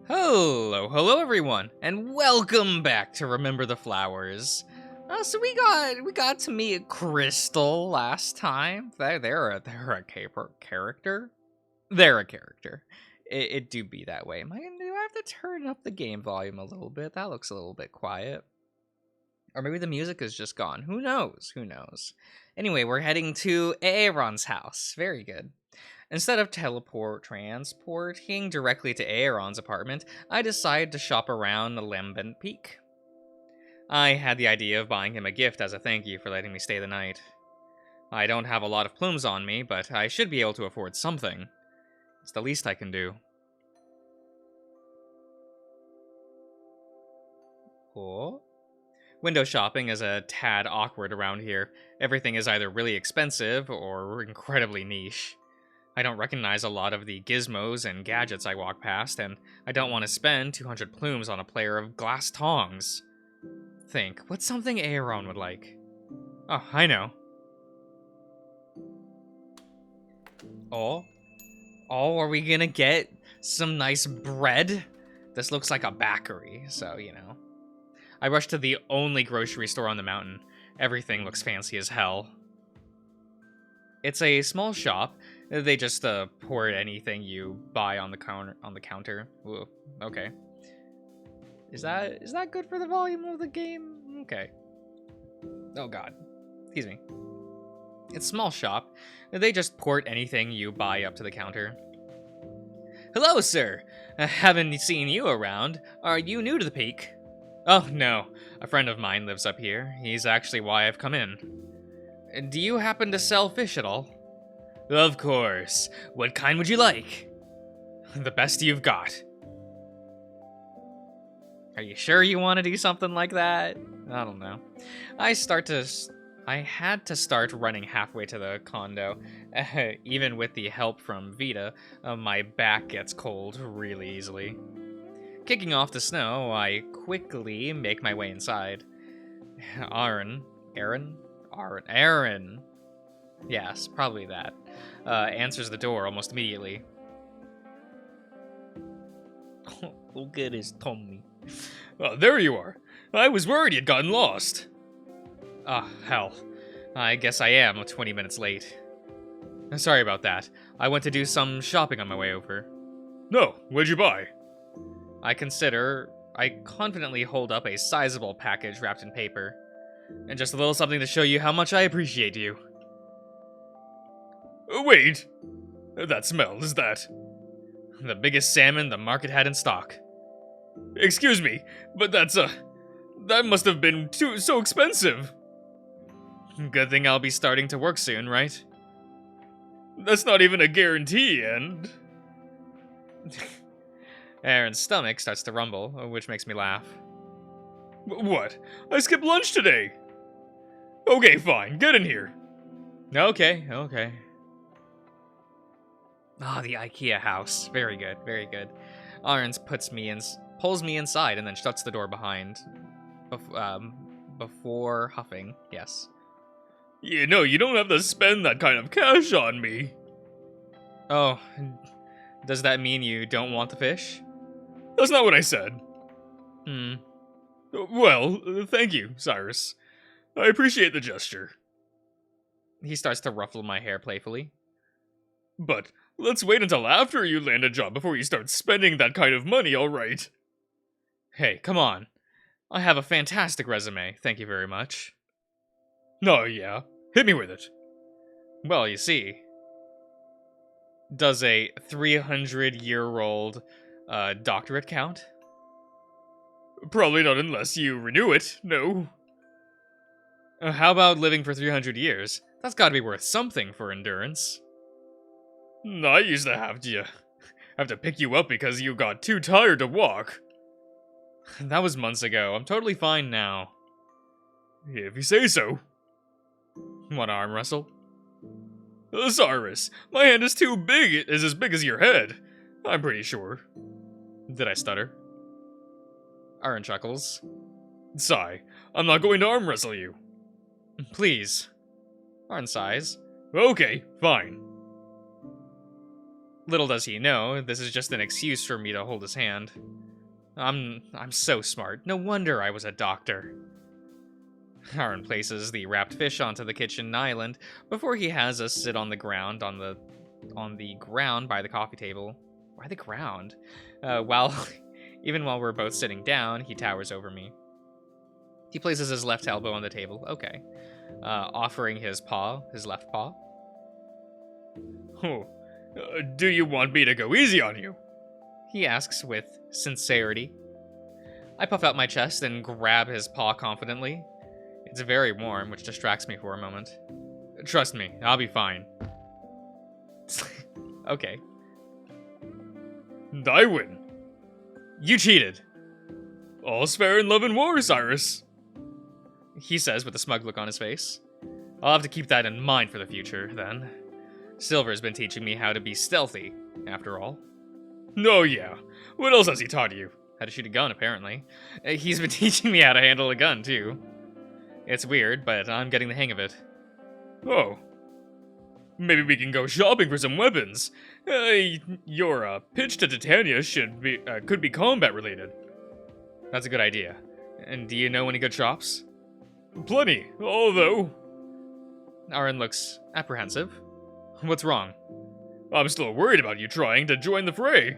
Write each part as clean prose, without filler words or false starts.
Hello everyone, and welcome back to Remember the Flowers. So we got to meet Crystal last time. They're a character. They're a character. It do be that way. Do I have to turn up the game volume a little bit? That looks a little bit quiet. Or maybe the music is just gone. Who knows? Who knows? Anyway, we're heading to Aaron's house. Very good. Instead of transporting directly to Aaron's apartment, I decided to shop around Lambent Peak. I had the idea of buying him a gift as a thank you for letting me stay the night. I don't have a lot of plumes on me, but I should be able to afford something. It's the least I can do. Oh? Window shopping is a tad awkward around here. Everything is either really expensive or incredibly niche. I don't recognize a lot of the gizmos and gadgets I walk past, and I don't want to spend 200 plumes on a pair of glass tongs. Think, what's something Aaron would like? Oh, I know. Oh, are we gonna get some nice bread? This looks like a bakery, so, you know. I rush to the only grocery store on the mountain. Everything looks fancy as hell. It's a small shop. They just pour anything you buy on the counter. Ooh, okay. Is that good for the volume of the game? Okay. Oh god. Excuse me. It's a small shop. They just port anything you buy up to the counter. Hello, sir. I haven't seen you around. Are you new to the peak? Oh, no. A friend of mine lives up here. He's actually why I've come in. Do you happen to sell fish at all? Of course. What kind would you like? The best you've got. Are you sure you want to do something like that? I don't know. I had to start running halfway to the condo. Even with the help from Vita, my back gets cold really easily. Kicking off the snow, I quickly make my way inside. Aaron. Yes, probably that. Answers the door almost immediately. Who good is Tommy? Oh, there you are. I was worried you'd gotten lost. Ah, hell. I guess I am 20 minutes late. Sorry about that. I went to do some shopping on my way over. No, what'd you buy? I confidently hold up a sizable package wrapped in paper. And just a little something to show you how much I appreciate you. Wait! That smell, is that? The biggest salmon the market had in stock. Excuse me, but that must have been so expensive. Good thing I'll be starting to work soon, right? That's not even a guarantee, and... Aaron's stomach starts to rumble, which makes me laugh. What? I skipped lunch today! Okay, fine, get in here. Okay. Ah, the IKEA house. Very good, very good. Arns pulls me inside and then shuts the door behind. Before huffing, yes. You know, you don't have to spend that kind of cash on me. Oh, does that mean you don't want the fish? That's not what I said. Well, thank you, Cyrus. I appreciate the gesture. He starts to ruffle my hair playfully. But let's wait until after you land a job before you start spending that kind of money, alright? Hey, come on. I have a fantastic resume, thank you very much. Oh, yeah? Hit me with it. Well, you see. Does a 300-year-old doctorate count? Probably not unless you renew it, no. How about living for 300 years? That's gotta be worth something for endurance. I used to have to pick you up because you got too tired to walk. That was months ago. I'm totally fine now. If you say so. Want to arm wrestle? Cyrus, my hand is as big as your head. I'm pretty sure. Did I stutter? Aaron chuckles. Sigh, I'm not going to arm wrestle you. Please. Aaron sighs. Okay, fine. Little does he know, this is just an excuse for me to hold his hand. I'm so smart. No wonder I was a doctor. Aaron places the wrapped fish onto the kitchen island before he has us sit on the ground on the ground by the coffee table. Why the ground? Even while we're both sitting down, he towers over me. He places his left elbow on the table. Okay. Offering his left paw. Oh, do you want me to go easy on you? He asks with sincerity. I puff out my chest and grab his paw confidently. It's very warm, which distracts me for a moment. Trust me, I'll be fine. Okay. I win. You cheated. All's fair in love and war, Cyrus. He says with a smug look on his face. I'll have to keep that in mind for the future, then. Silver's been teaching me how to be stealthy, after all. Oh yeah. What else has he taught you? How to shoot a gun, apparently. He's been teaching me how to handle a gun, too. It's weird, but I'm getting the hang of it. Oh. Maybe we can go shopping for some weapons. Your pitch to Titania could be combat related. That's a good idea. And do you know any good shops? Plenty, although... Aaron looks apprehensive. What's wrong? I'm still worried about you trying to join the fray.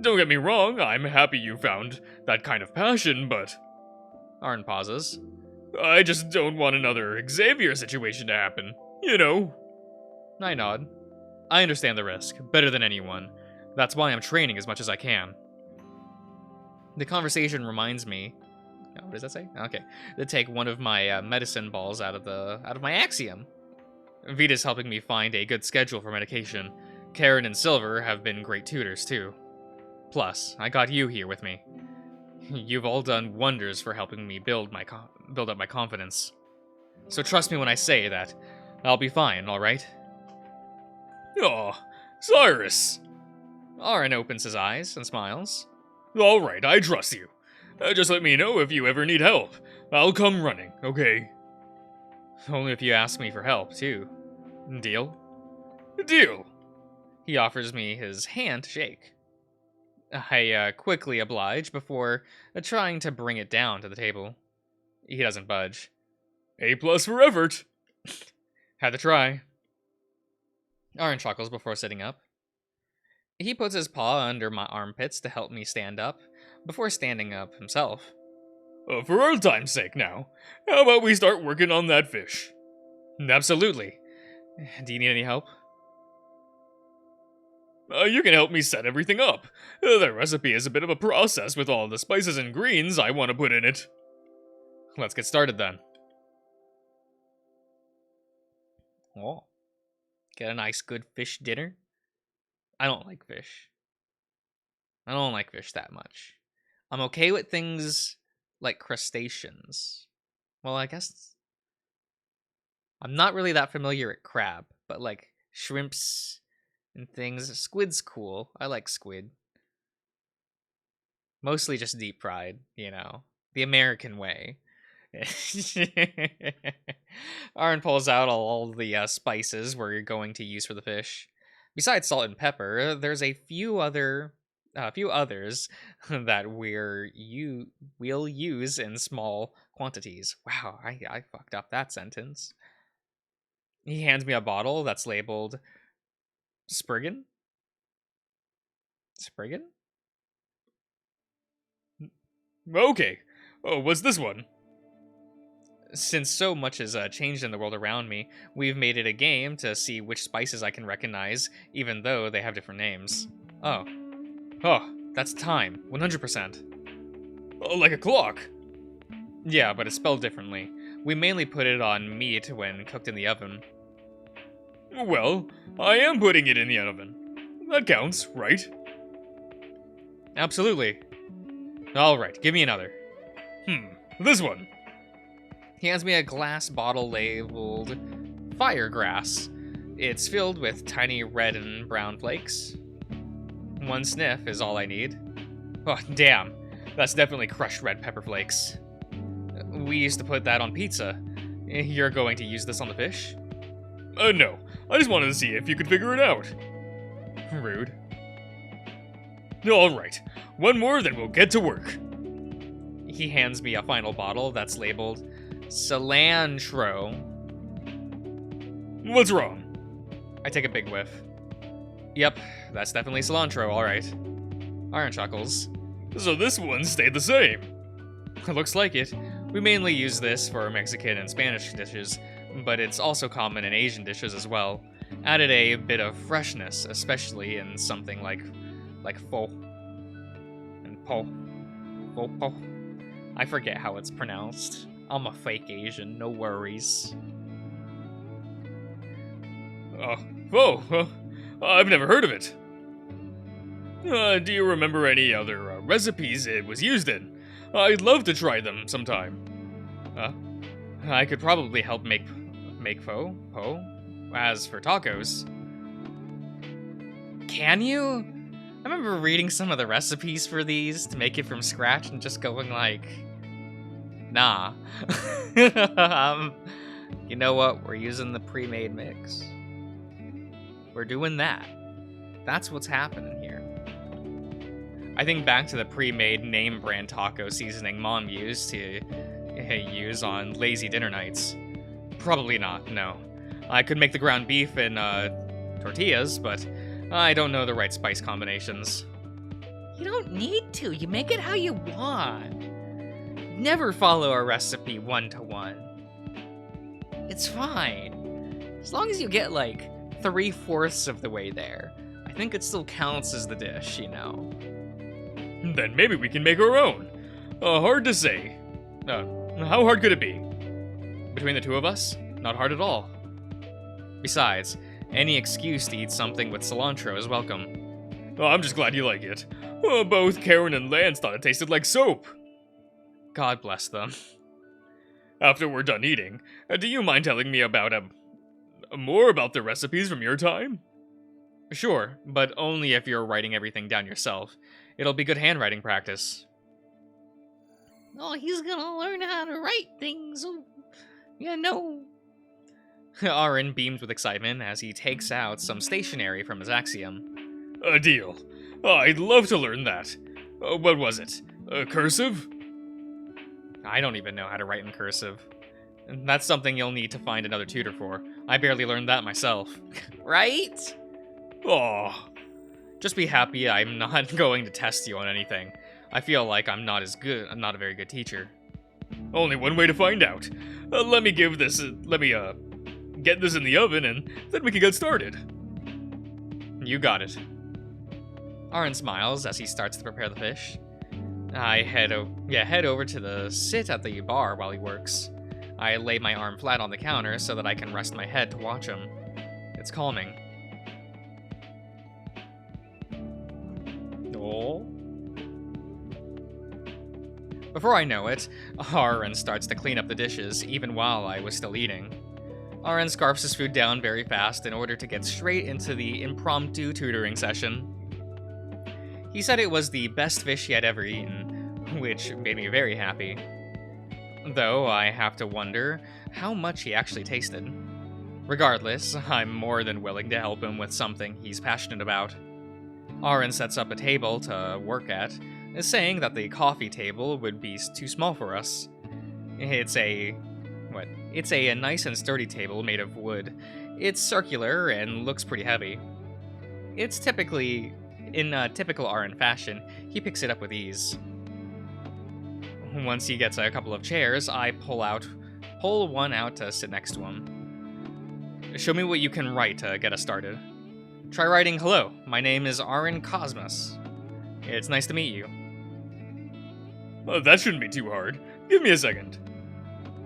Don't get me wrong, I'm happy you found that kind of passion, but... Aaron pauses. I just don't want another Xavier situation to happen, you know? I nod. I understand the risk, better than anyone. That's why I'm training as much as I can. The conversation reminds me... Oh, what does that say? Okay. To take one of my medicine balls out of my axiom. Vita's helping me find a good schedule for medication. Karen and Silver have been great tutors, too. Plus, I got you here with me. You've all done wonders for helping me build up my confidence. So trust me when I say that I'll be fine, alright? Aw, Cyrus! Aaron opens his eyes and smiles. Alright, I trust you. Just let me know if you ever need help. I'll come running, okay? Only if you ask me for help, too. Deal? Deal! He offers me his hand to shake. I quickly oblige before trying to bring it down to the table. He doesn't budge. A+ for effort! Had to try. Aaron chuckles before sitting up. He puts his paw under my armpits to help me stand up, before standing up himself. For old time's sake now, how about we start working on that fish? Absolutely. Do you need any help? You can help me set everything up. The recipe is a bit of a process with all the spices and greens I want to put in it. Let's get started then. Oh. Get a nice good fish dinner. I don't like fish. I don't like fish that much. I'm okay with things like crustaceans. Well, I guess I'm not really that familiar with crab, but like shrimps and things. Squid's cool. I like squid. Mostly just deep fried, you know, the American way. Aaron pulls out all the spices we're going to use for the fish. Besides salt and pepper, there's a few others that we'll use in small quantities. Wow, I fucked up that sentence. He hands me a bottle that's labeled Spriggan? Spriggan? Okay. Oh, what's this one? Since so much has changed in the world around me, we've made it a game to see which spices I can recognize, even though they have different names. Oh, that's thyme, 100%. Like a clock? Yeah, but it's spelled differently. We mainly put it on meat when cooked in the oven. Well, I am putting it in the oven. That counts, right? Absolutely. Alright, give me another. This one. He hands me a glass bottle labeled Firegrass. It's filled with tiny red and brown flakes. One sniff is all I need. Oh, damn. That's definitely crushed red pepper flakes. We used to put that on pizza. You're going to use this on the fish? No. I just wanted to see if you could figure it out. Rude. Alright, one more, then we'll get to work. He hands me a final bottle that's labeled cilantro. What's wrong? I take a big whiff. Yep, that's definitely cilantro, alright. Aaron chuckles. So this one stayed the same. Looks like it. We mainly use this for Mexican and Spanish dishes, but it's also common in Asian dishes as well. Added a bit of freshness, especially in something like pho. And po. Po. I forget how it's pronounced. I'm a fake Asian, no worries. Pho? I've never heard of it. Do you remember any other recipes it was used in? I'd love to try them sometime. I could probably help make pho. As for tacos, can you? I remember reading some of the recipes for these to make it from scratch and just going like, nah. You know what? We're using the pre-made mix. We're doing that. That's what's happening here. I think back to the pre-made name brand taco seasoning Mom used to use on lazy dinner nights. Probably not, no. I could make the ground beef in tortillas, but I don't know the right spice combinations. You don't need to. You make it how you want. Never follow a recipe one-to-one. It's fine. As long as you get like 3/4 of the way there, I think it still counts as the dish, you know. Then maybe we can make our own. Hard to say. How hard could it be? Between the two of us, not hard at all. Besides, any excuse to eat something with cilantro is welcome. I'm just glad you like it. Both Karen and Lance thought it tasted like soap. God bless them. After we're done eating, do you mind telling me about more about the recipes from your time? Sure, but only if you're writing everything down yourself. It'll be good handwriting practice. Oh, he's gonna learn how to write things. Yeah, no. Aaron beams with excitement as he takes out some stationery from his axiom. A deal. I'd love to learn that. What was it? Cursive? I don't even know how to write in cursive. That's something you'll need to find another tutor for. I barely learned that myself. Right? Aw. Just be happy I'm not going to test you on anything. I feel like I'm not a very good teacher. Only one way to find out. Let me get this in the oven and then we can get started. You got it. Aaron smiles as he starts to prepare the fish. I head over to the sit at the bar while he works. I lay my arm flat on the counter so that I can rest my head to watch him. It's calming. Oh. Before I know it, Aaron starts to clean up the dishes, even while I was still eating. Aaron scarfs his food down very fast in order to get straight into the impromptu tutoring session. He said it was the best fish he had ever eaten, which made me very happy. Though I have to wonder how much he actually tasted. Regardless, I'm more than willing to help him with something he's passionate about. Aaron sets up a table to work at, saying that the coffee table would be too small for us. It's a nice and sturdy table made of wood. It's circular and looks pretty heavy. It's typically, in typical Aaron fashion, he picks it up with ease. Once he gets a couple of chairs, I pull one out to sit next to him. Show me what you can write to get us started. Try writing, "Hello, my name is Aaron Cosmos. It's nice to meet you." That shouldn't be too hard. Give me a second.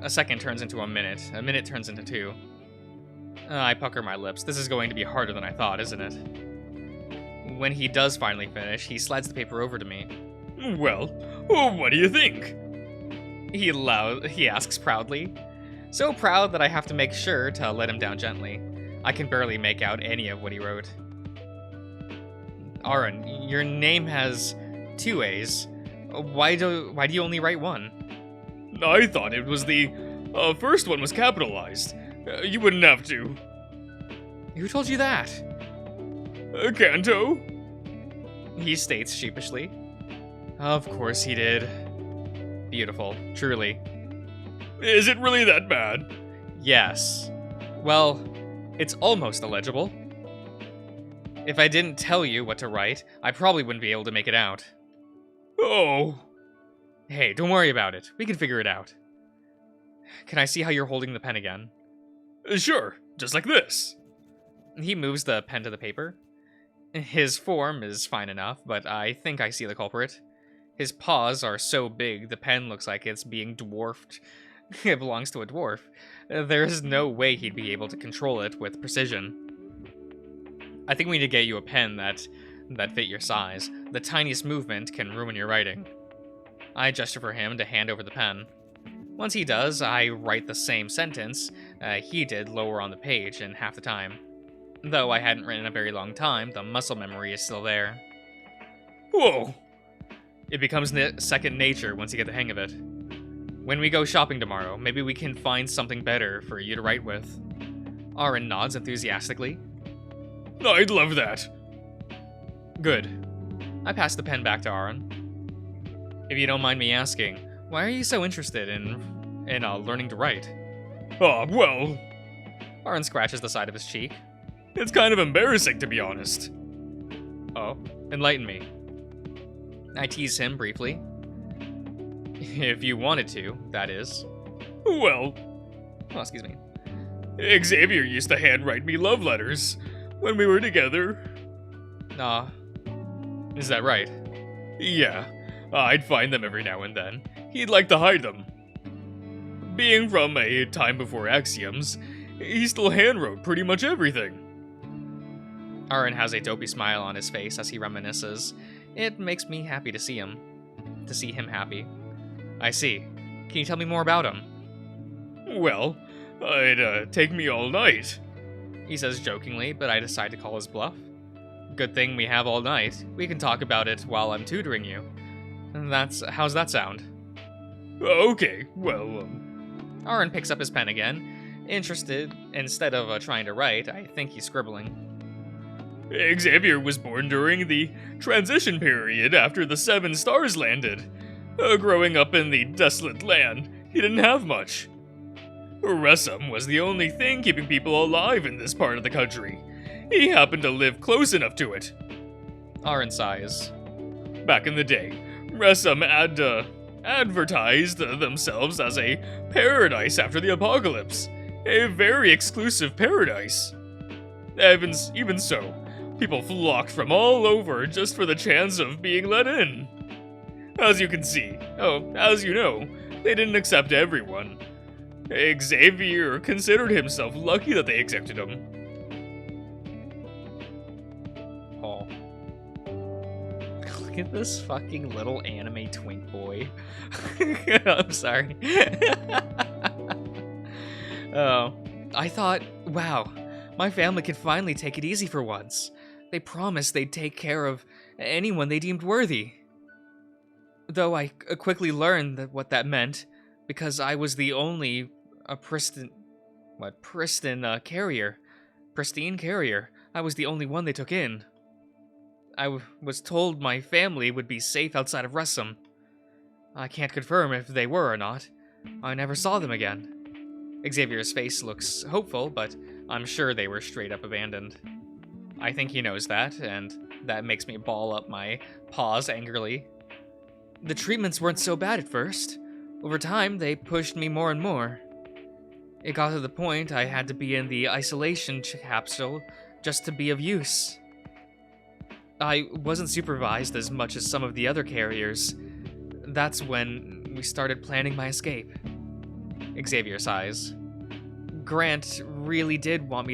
A second turns into a minute turns into 2. I pucker my lips. This is going to be harder than I thought, isn't it? When he does finally finish, he slides the paper over to me. Well, what do you think? He asks proudly. So proud that I have to make sure to let him down gently. I can barely make out any of what he wrote. Aaron, your name has 2 A's. Why do you only write 1? I thought it was the first one was capitalized. You wouldn't have to. Who told you that? Kanto? He states sheepishly. Of course he did. Beautiful, truly. Is it really that bad? Yes. Well, it's almost illegible. If I didn't tell you what to write, I probably wouldn't be able to make it out. Oh. Hey, don't worry about it. We can figure it out. Can I see how you're holding the pen again? Sure, just like this. He moves the pen to the paper. His form is fine enough, but I think I see the culprit. His paws are so big, the pen looks like it's being dwarfed. It belongs to a dwarf. There is no way he'd be able to control it with precision. I think we need to get you a pen that fit your size. The tiniest movement can ruin your writing. I gesture for him to hand over the pen. Once he does, I write the same sentence he did lower on the page in half the time. Though I hadn't written in a very long time, the muscle memory is still there. Whoa. It becomes second nature once you get the hang of it. When we go shopping tomorrow, maybe we can find something better for you to write with. Aaron nods enthusiastically. I'd love that. Good. I pass the pen back to Aaron. If you don't mind me asking, why are you so interested in learning to write? Well, Aaron scratches the side of his cheek. it's kind of embarrassing, to be honest. Oh, enlighten me. I tease him briefly. If you wanted to, that is. Well, Oh, excuse me. Xavier used to handwrite me love letters when we were together. Is that right? Yeah, I'd find them every now and then. He'd like to hide them. Being from a time before axioms, he still handwrote pretty much everything. Aaron has a dopey smile on his face as he reminisces. It makes me happy to see him. To see him happy. I see. Can you tell me more about him? Well, it'd take me all night. He says jokingly, but I decide to call his bluff. Good thing we have all night. We can talk about it while I'm tutoring you. How's that sound? Okay, well, Aaron picks up his pen again. Interested, instead of trying to write, I think he's scribbling. Xavier was born during the transition period after the 7 stars landed. Growing up in the desolate land, he didn't have much. Resum was the only thing keeping people alive in this part of the country. He happened to live close enough to it. Aaron sighs. Back in the day, Resum advertised themselves as a paradise after the apocalypse. A very exclusive paradise. Even so, people flocked from all over just for the chance of being let in. As you can see, as you know, they didn't accept everyone. Xavier considered himself lucky that they accepted him. Oh. Look at this fucking little anime twink boy. I'm sorry. Oh. I thought, wow, my family could finally take it easy for once. They promised they'd take care of anyone they deemed worthy. Though I quickly learned what that meant, because I was the only pristine carrier. I was the only one they took in. I was told my family would be safe outside of Resum. I can't confirm if they were or not. I never saw them again. Xavier's face looks hopeful, but I'm sure they were straight up abandoned. I think he knows that, and that makes me ball up my paws angrily. The treatments weren't so bad at first. Over time, they pushed me more and more. It got to the point I had to be in the isolation capsule just to be of use. I wasn't supervised as much as some of the other carriers. That's when we started planning my escape. Xavier sighs. Grant really did want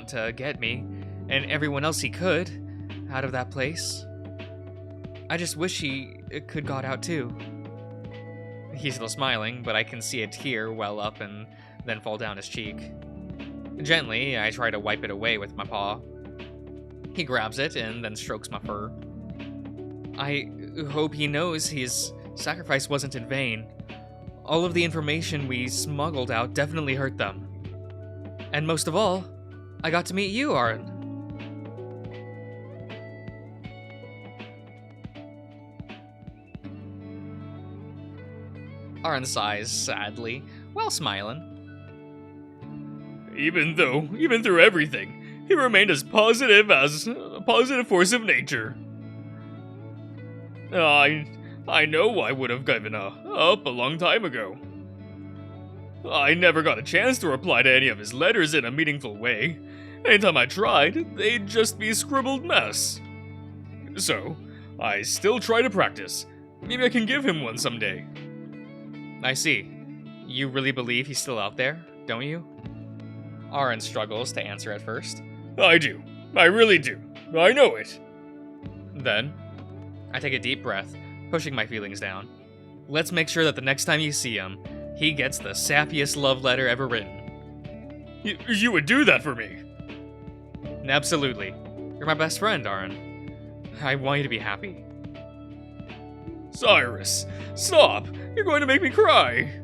to get me, and everyone else he could, out of that place. I just wish he could got out too. He's still smiling, but I can see a tear well up and then fall down his cheek. Gently, I try to wipe it away with my paw. He grabs it and then strokes my fur. I hope he knows his sacrifice wasn't in vain. All of the information we smuggled out definitely hurt them. And most of all, I got to meet you, Aaron. Aaron sighs sadly, while smiling. Even through everything, he remained as positive as a positive force of nature. I know I would have given up a long time ago. I never got a chance to reply to any of his letters in a meaningful way. Anytime I tried, they'd just be scribbled mess. So, I still try to practice. Maybe I can give him one someday. I see. You really believe he's still out there, don't you? Aaron struggles to answer at first. I do. I really do. I know it. Then, I take a deep breath, pushing my feelings down. Let's make sure that the next time you see him, he gets the sappiest love letter ever written. You would do that for me? Absolutely. You're my best friend, Aaron. I want you to be happy. Cyrus, stop! You're going to make me cry!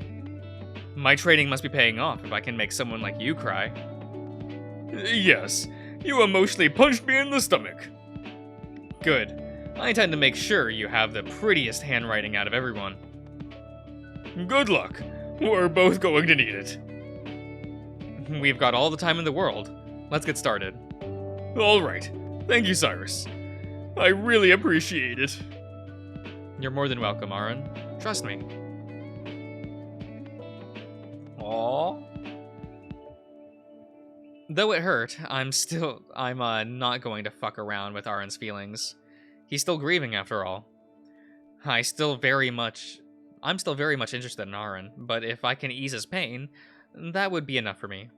My training must be paying off if I can make someone like you cry. Yes, you emotionally punched me in the stomach. Good. I intend to make sure you have the prettiest handwriting out of everyone. Good luck. We're both going to need it. We've got all the time in the world. Let's get started. Alright. Thank you, Cyrus. I really appreciate it. You're more than welcome, Aaron. Trust me. Aww. Though it hurt, I'm not going to fuck around with Aaron's feelings. He's still grieving after all. I'm still very much interested in Aaron, but if I can ease his pain, that would be enough for me.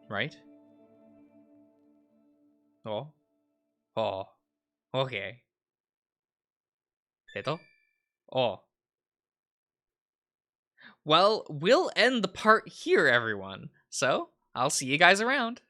Right? Oh. Okay. Ito? Oh. Well, we'll end the part here, everyone. So, I'll see you guys around.